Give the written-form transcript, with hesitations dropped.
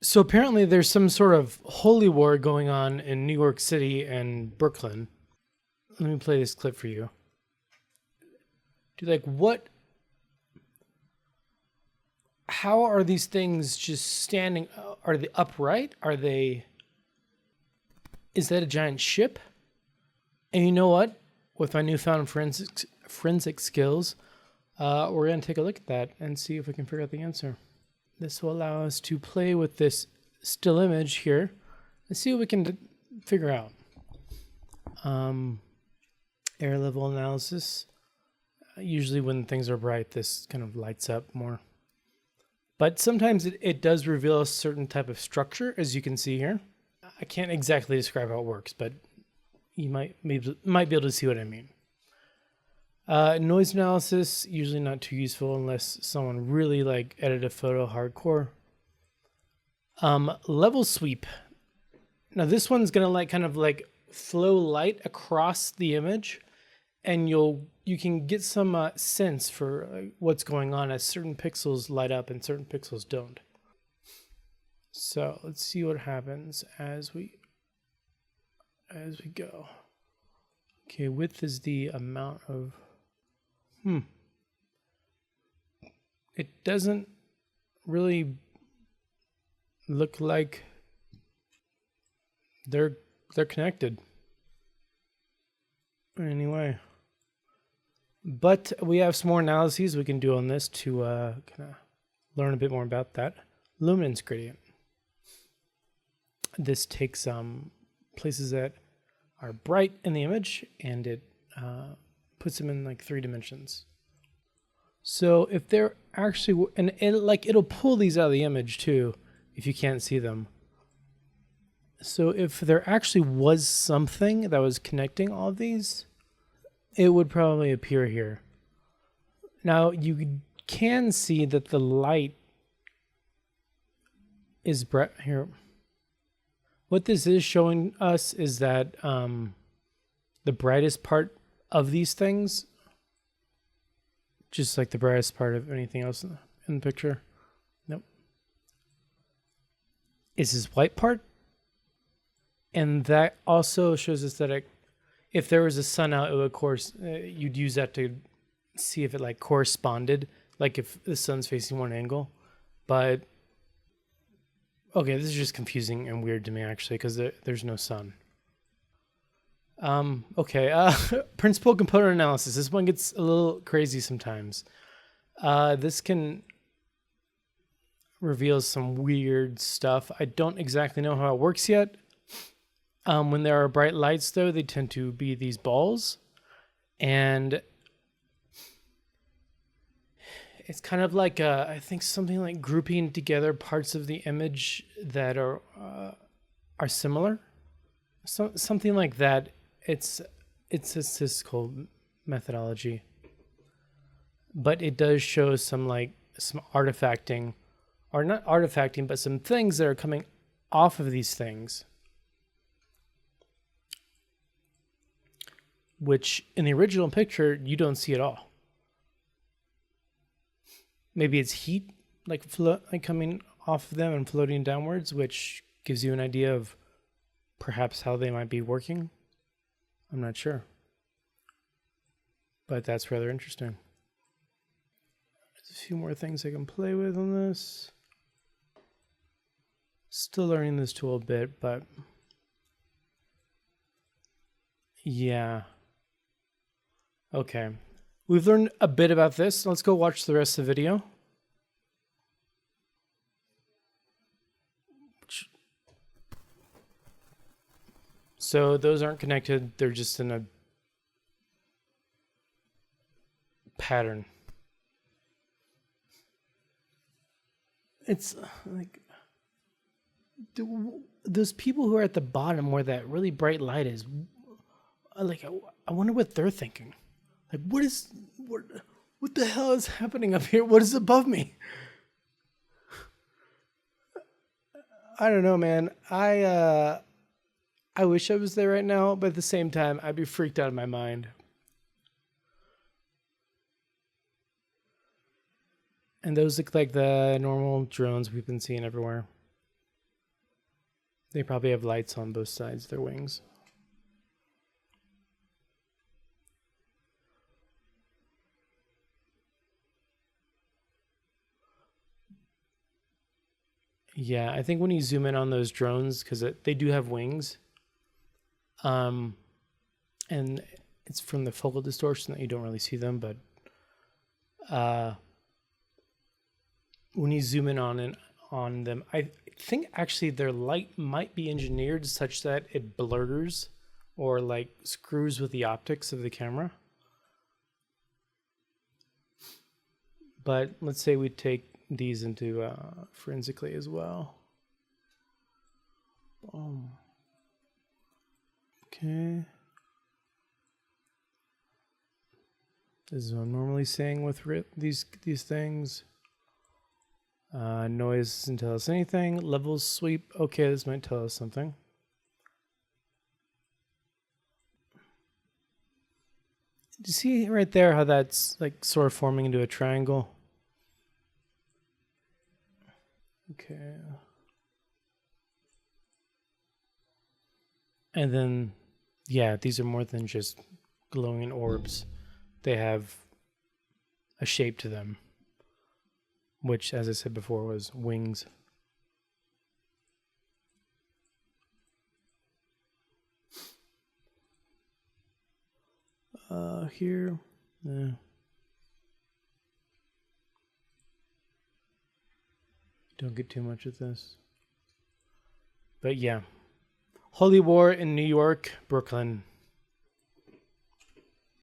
So apparently there's some sort of holy war going on in New York City and Brooklyn. Let me play this clip for you. Dude, like what? How are these things just standing? Are they upright? Are they? Is that a giant ship? And you know what? With my newfound forensic skills, we're going to take a look at that and see if we can figure out the answer. This will allow us to play with this still image here and see what we can figure out. Air level analysis. Usually when things are bright, this kind of lights up more. But sometimes it does reveal a certain type of structure, as you can see here. I can't exactly describe how it works, but you might be able to see what I mean. Noise analysis, usually not too useful unless someone really like edited a photo hardcore. Level sweep. Now this one's gonna like kind of like flow light across the image, and you can get some sense for what's going on as certain pixels light up and certain pixels don't. So let's see what happens as we go. Okay, width is the amount of. It doesn't really look like they're connected. Anyway, but we have some more analyses we can do on this to kind of learn a bit more about that. Luminance gradient. This takes places that are bright in the image and it puts them in like 3 dimensions. So if they're actually, and it'll pull these out of the image too if you can't see them. So if there actually was something that was connecting all of these, it would probably appear here. Now you can see that the light is bright here. What this is showing us is that the brightest part of these things, just like the brightest part of anything else in the picture, nope, is this white part. And that also shows us that if there was a sun out, it would, of course, you'd use that to see if it like corresponded, like if the sun's facing one angle. But okay, this is just confusing and weird to me actually because there's no sun. Okay, principal component analysis. This one gets a little crazy sometimes. This can reveal some weird stuff. I don't exactly know how it works yet. When there are bright lights, though, they tend to be these balls. And it's kind of like, I think something like grouping together parts of the image that are similar. Something like that. It's a statistical methodology. But it does show some artifacting, or not artifacting, but some things that are coming off of these things, which in the original picture you don't see at all. Maybe it's heat like coming off of them and floating downwards, which gives you an idea of perhaps how they might be working. I'm not sure, but that's rather interesting. There's a few more things I can play with on this. Still learning this tool a bit, but yeah. Okay, we've learned a bit about this. Let's go watch the rest of the video. So those aren't connected. They're just in a pattern. It's like those people who are at the bottom where that really bright light is, like, I wonder what they're thinking. Like, what the hell is happening up here? What is above me? I don't know, man. I wish I was there right now, but at the same time, I'd be freaked out of my mind. And those look like the normal drones we've been seeing everywhere. They probably have lights on both sides of their wings. Yeah, I think when you zoom in on those drones, because they do have wings, and it's from the focal distortion that you don't really see them, but when you zoom in on them, I think actually their light might be engineered such that it blurs or like screws with the optics of the camera. But let's say we take these into forensically as well. Boom. Okay. This is what I'm normally saying with these things. Noise doesn't tell us anything. Levels sweep. Okay, this might tell us something. Do you see right there how that's like sort of forming into a triangle? Okay. And then, yeah, these are more than just glowing orbs. They have a shape to them, which, as I said before, was wings. Here, yeah. Don't get too much of this. But yeah, Holy War in New York, Brooklyn.